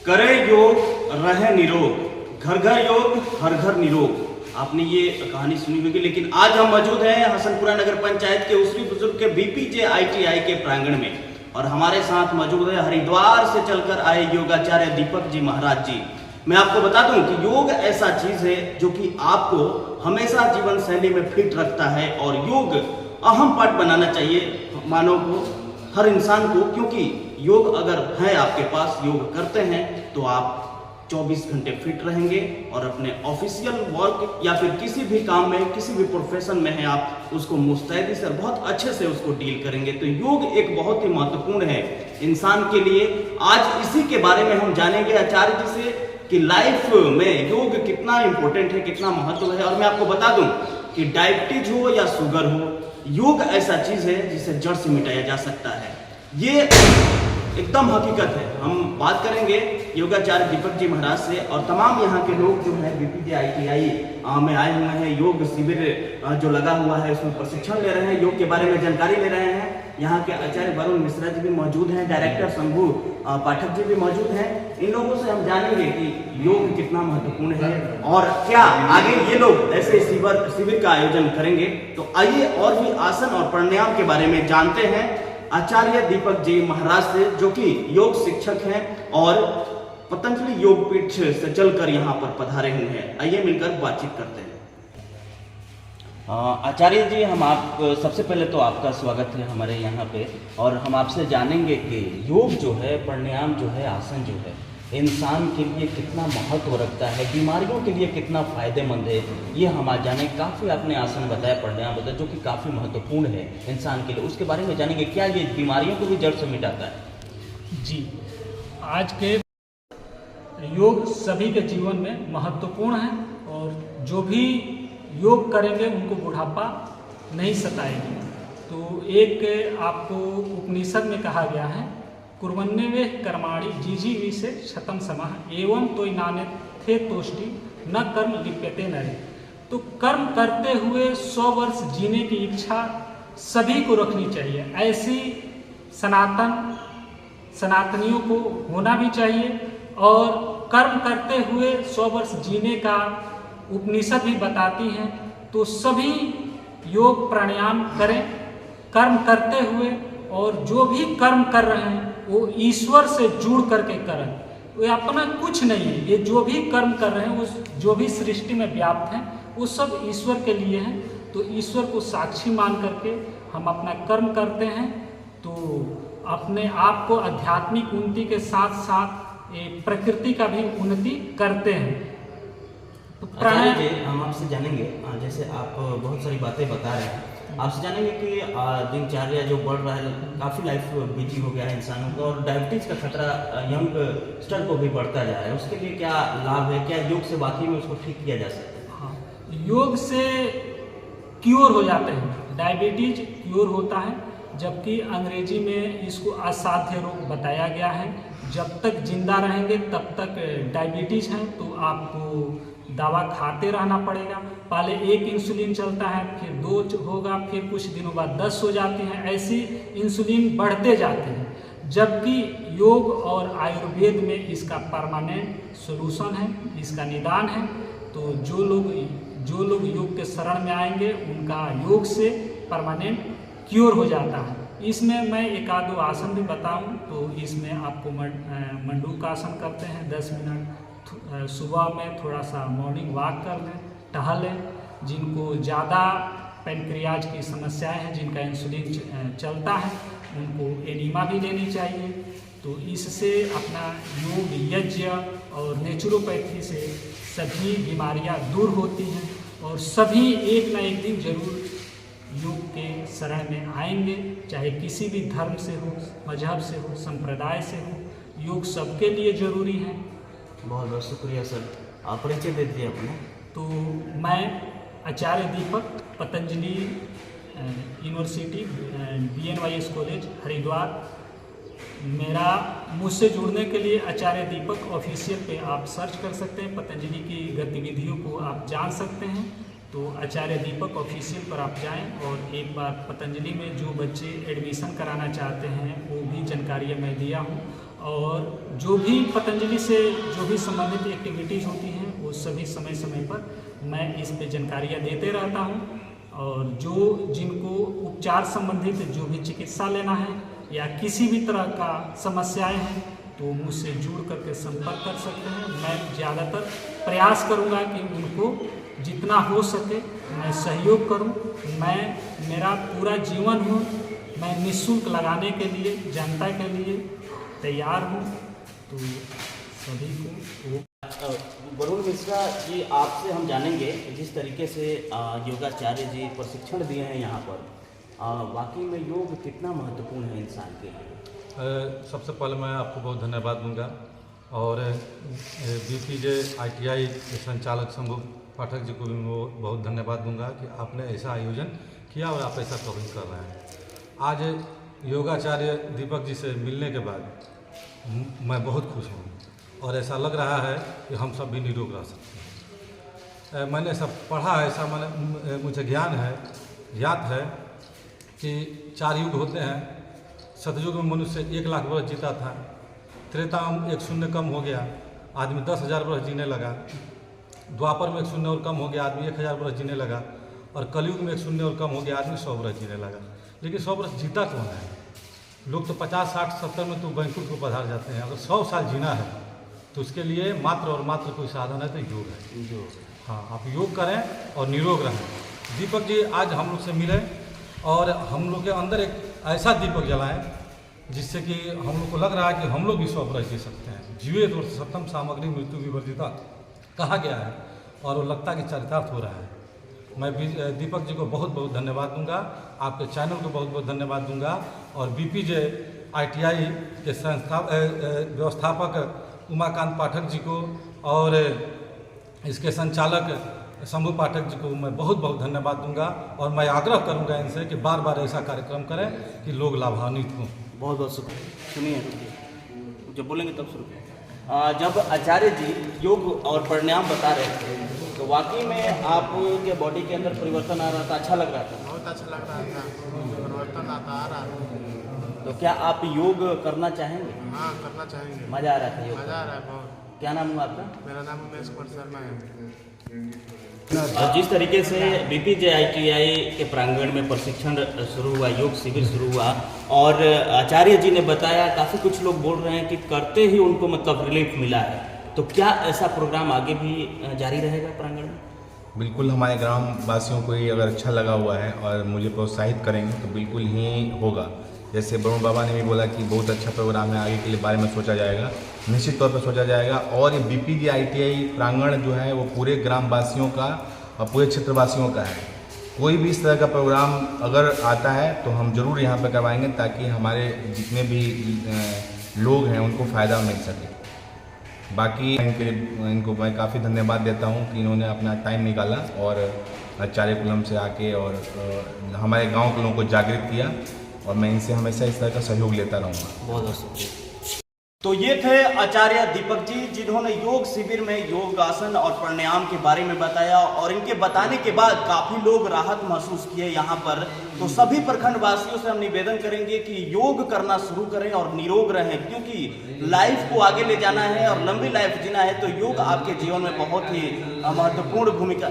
करें योग, रहे निरोग, घर घर योग, हर घर निरोग। आपने ये कहानी सुनी होगी। लेकिन आज हम मौजूद हैं हसनपुरा नगर पंचायत के उसरी बुजुर्ग के बीपीजे आईटीआई के प्रांगण में, और हमारे साथ मौजूद है हरिद्वार से चलकर आए योगाचार्य दीपक जी महाराज जी। मैं आपको बता दूं कि योग ऐसा चीज है जो कि आपको हमेशा जीवन शैली में फिट रखता है, और योग अहम पार्ट बनाना चाहिए मानव को, हर इंसान को। क्योंकि योग अगर है आपके पास, योग करते हैं तो आप 24 घंटे फिट रहेंगे, और अपने ऑफिशियल वर्क या फिर किसी भी काम में, किसी भी प्रोफेशन में है, आप उसको मुस्तैदी से बहुत अच्छे से उसको डील करेंगे। तो योग एक बहुत ही महत्वपूर्ण है इंसान के लिए। आज इसी के बारे में हम जानेंगे आचार्य जी से कि लाइफ में योग कितना इंपॉर्टेंट है, कितना महत्व है। और मैं आपको बता दूं कि डायबिटीज हो या शुगर हो, योग ऐसा चीज है जिसे जड़ से मिटाया जा सकता है। ये एकदम हकीकत है। हम बात करेंगे योगाचार्य दीपक जी महाराज से, और तमाम यहाँ के लोग जो है बीपीजे आईटीआई में आए हुए हैं। योग शिविर जो लगा हुआ है उसमें प्रशिक्षण ले रहे हैं, योग के बारे में जानकारी ले रहे हैं। यहाँ के आचार्य वरुण मिश्रा जी भी मौजूद हैं, डायरेक्टर शंभू पाठक जी भी मौजूद हैं। इन लोगों से हम जानेंगे कि योग कितना महत्वपूर्ण है और क्या आगे ये लोग ऐसे शिविर का आयोजन करेंगे। तो आइए और भी आसन और प्राणायाम के बारे में जानते हैं आचार्य दीपक जी महाराज से, जो कि योग शिक्षक हैं और पतंजलि योग पीठ से चलकर यहाँ पर पधारे हुए हैं। आइए मिलकर बातचीत करते हैं। आचार्य जी, हम आप सबसे पहले तो आपका स्वागत है हमारे यहाँ पे, और हम आपसे जानेंगे कि योग जो है, प्राणायाम जो है, आसन जो है, इंसान के लिए कितना महत्व रखता है, बीमारियों के लिए कितना फायदेमंद है, ये हम आज जाने। काफ़ी आपने आसन बताया, प्राणायाम बताया, जो कि काफ़ी महत्वपूर्ण है इंसान के लिए, उसके बारे में जानेंगे। क्या ये बीमारियों को भी जड़ से मिटाता है? जी, आज के योग सभी के जीवन में महत्वपूर्ण है, और जो भी योग करेंगे उनको बुढ़ापा नहीं सताएगी। तो एक आपको उपनिषद में कहा गया है, कुर्वन्नेवे कर्माणि जीजीवि से शतम समाह एवं तोय नाने थे तोष्टि न कर्म लिप्यते नरे। तो कर्म करते हुए 100 वर्ष जीने की इच्छा सभी को रखनी चाहिए। ऐसी सनातनियों को होना भी चाहिए, और कर्म करते हुए 100 वर्ष जीने का उपनिषद भी बताती हैं। तो सभी योग प्राणायाम करें कर्म करते हुए, और जो भी कर्म कर रहे हैं वो ईश्वर से जुड़ करके करें। वो अपना कुछ नहीं है, ये जो भी कर्म कर रहे हैं, वो जो भी सृष्टि में व्याप्त हैं, वो सब ईश्वर के लिए हैं। तो ईश्वर को साक्षी मान करके हम अपना कर्म करते हैं, तो अपने आप को आध्यात्मिक उन्नति के साथ साथ प्रकृति का भी उन्नति करते हैं। तो प्राणायाम हम आपसे जानेंगे, जैसे आप बहुत सारी बातें बता रहे हैं, आपसे जानेंगे कि दिनचर्या जो बढ़ रहा है, काफ़ी लाइफ बिजी हो गया है इंसानों का, और डायबिटीज़ का खतरा यंग स्टर को भी बढ़ता जा रहा है। उसके लिए क्या लाभ है? क्या योग से वाकई में उसको ठीक किया जा सकता है? हाँ, योग से क्योर हो जाते हैं, डायबिटीज क्योर होता है, जबकि अंग्रेजी में इसको असाध्य रोग बताया गया है। जब तक जिंदा रहेंगे तब तक डायबिटीज है, तो आपको दवा खाते रहना पड़ेगा। पहले 1 इंसुलिन चलता है, फिर 2 होगा, फिर कुछ दिनों बाद 10 हो जाते हैं। ऐसी इंसुलिन बढ़ते जाते हैं। जबकि योग और आयुर्वेद में इसका परमानेंट सॉल्यूशन है, इसका निदान है। तो जो लोग योग के शरण में आएंगे उनका योग से परमानेंट क्योर हो जाता है। इसमें मैं एक आध 2 आसन भी बताऊं, तो इसमें आपको मंडूक आसन करते हैं 10 मिनट। सुबह में थोड़ा सा मॉर्निंग वॉक कर लें, टहलें। जिनको ज़्यादा पैनक्रियाज की समस्याएं हैं, जिनका इंसुलिन चलता है, उनको एनीमा भी लेनी चाहिए। तो इससे अपना योग यज्ञ और नेचुरोपैथी से सभी बीमारियां दूर होती हैं, और सभी एक ना एक दिन जरूर योग के शरण में आएंगे, चाहे किसी भी धर्म से हो, मजहब से हो, संप्रदाय से हो। योग सबके लिए जरूरी है। बहुत बहुत शुक्रिया सर, आप परिचय दे दीजिए अपना। तो मैं Acharya Deepak, Patanjali university BNYS college Haridwar. मेरा मुझसे जुड़ने के लिए आचार्य दीपक ऑफिशियल पे आप सर्च कर सकते हैं, पतंजलि की गतिविधियों को आप जान सकते हैं। तो आचार्य दीपक ऑफिशियल पर आप जाएं, और एक बार पतंजलि में जो बच्चे एडमिशन कराना चाहते हैं वो भी जानकारियाँ मैं दिया हूँ। और जो भी पतंजलि से जो भी संबंधित एक्टिविटीज़ होती हैं वो सभी समय समय पर मैं इस पे जानकारियाँ देते रहता हूँ। और जो जिनको उपचार संबंधित जो भी चिकित्सा लेना है या किसी भी तरह का समस्याएं हैं तो मुझसे जुड़ करके संपर्क कर सकते हैं। मैं ज़्यादातर प्रयास करूँगा कि उनको जितना हो सके मैं सहयोग करूँ। मेरा पूरा जीवन हो मैं निःशुल्क लगाने के लिए जनता के लिए तैयार हूँ। तो सभी को वरुण मिश्रा जी, आपसे हम जानेंगे जिस तरीके से योगाचार्य जी प्रशिक्षण दिए हैं यहाँ पर, वाकई में योग कितना महत्वपूर्ण है इंसान के लिए। सबसे पहले मैं आपको बहुत धन्यवाद दूंगा और बीपीजे ITI के संचालक शंभू पाठक जी को भी मैं बहुत धन्यवाद दूंगा कि आपने ऐसा आयोजन किया और आप ऐसा कवरिंग कर रहे हैं। आज योगाचार्य दीपक जी से मिलने के बाद मैं बहुत खुश हूँ और ऐसा लग रहा है कि हम सब भी निरोग रह सकते हैं। मैंने सब पढ़ा है, ऐसा मुझे ज्ञान है, याद है कि 4 युग होते हैं। सतयुग में मनुष्य 1 लाख वर्ष जीता था, त्रेता में 1 शून्य कम हो गया, आदमी 10,000 वर्ष जीने लगा, द्वापर में 1 शून्य और कम हो गया, आदमी 1,000 वर्ष जीने लगा, और कलयुग में 1 शून्य और कम हो गया, आदमी 100 वर्ष जीने लगा। लेकिन 100 वर्ष जीता कौन है? लोग तो 50, 60, 70 में तो बैंकुट को पधार जाते हैं। अगर 100 साल जीना है तो उसके लिए मात्र और मात्र कोई साधन है तो योग है। हाँ, आप योग करें और निरोग रहें। दीपक जी आज हम लोग से मिले और हम लोग के अंदर एक ऐसा दीपक जलाएं जिससे कि हम लोग को लग रहा है कि हम लोग भी 100 वर्ष जी सकते हैं। जीवे तो सप्तम सामग्री मृत्यु विवर्जिता कहा गया है और वो लगता कि चरितार्थ हो रहा है। मैं दीपक जी को बहुत बहुत धन्यवाद दूंगा, आपके चैनल को बहुत बहुत धन्यवाद दूंगा और बीपीजे ITI के व्यवस्थापक उमाकांत पाठक जी को और इसके संचालक शंभू पाठक जी को मैं बहुत बहुत धन्यवाद दूंगा। और मैं आग्रह करूंगा इनसे कि बार बार ऐसा कार्यक्रम करें कि लोग लाभान्वित हों। बहुत बहुत शुक्रिया। सुनिए, जब बोलेंगे तब शुरू। जब आचार्य जी योग और प्राणायाम बता रहे थे तो वाकई में आपके बॉडी के अंदर परिवर्तन आ रहा था, अच्छा लग रहा था? बहुत अच्छा लग रहा था, परिवर्तन आ रहा था। तो क्या आप योग करना चाहेंगे? हाँ, करना चाहेंगे। मज़ा आ रहा था योग? मज़ा आ रहा है बहुत। क्या नाम हुआ आपका? मेरा नाम उमेश कुमार शर्मा है। जिस तरीके से बीपीजे ITI के प्रांगण में प्रशिक्षण शुरू हुआ, योग शिविर शुरू हुआ और आचार्य जी ने बताया, काफ़ी कुछ लोग बोल रहे हैं कि करते ही उनको मतलब रिलीफ मिला है, तो क्या ऐसा प्रोग्राम आगे भी जारी रहेगा प्रांगण में? बिल्कुल, हमारे ग्राम वासियों को ये अगर अच्छा लगा हुआ है और मुझे प्रोत्साहित करेंगे तो बिल्कुल ही होगा। जैसे वरुण बाबा ने भी बोला कि बहुत अच्छा प्रोग्राम है, आगे के लिए बारे में सोचा जाएगा, निश्चित तौर पर सोचा जाएगा। और ये बीपीजे ITI प्रांगण जो है वो पूरे ग्रामवासियों का और पूरे क्षेत्रवासियों का है। कोई भी इस तरह का प्रोग्राम अगर आता है तो हम ज़रूर यहाँ पर करवाएंगे ताकि हमारे जितने भी लोग हैं उनको फ़ायदा मिल सके। बाकी इनको मैं काफ़ी धन्यवाद देता हूँ कि इन्होंने अपना टाइम निकाला और आचार्य कुलम से आके और हमारे गांव के लोगों को जागृत किया और मैं इनसे हमेशा इस तरह का सहयोग लेता रहूँगा। बहुत बहुत शुक्रिया। तो ये थे आचार्य दीपक जी, जिन्होंने योग शिविर में योगासन और प्राणायाम के बारे में बताया और इनके बताने के बाद काफ़ी लोग राहत महसूस किए यहाँ पर। तो सभी प्रखंड वासियों से हम निवेदन करेंगे कि योग करना शुरू करें और निरोग रहें, क्योंकि लाइफ को आगे ले जाना है और लंबी लाइफ जीना है तो योग आपके जीवन में बहुत ही महत्वपूर्ण भूमिका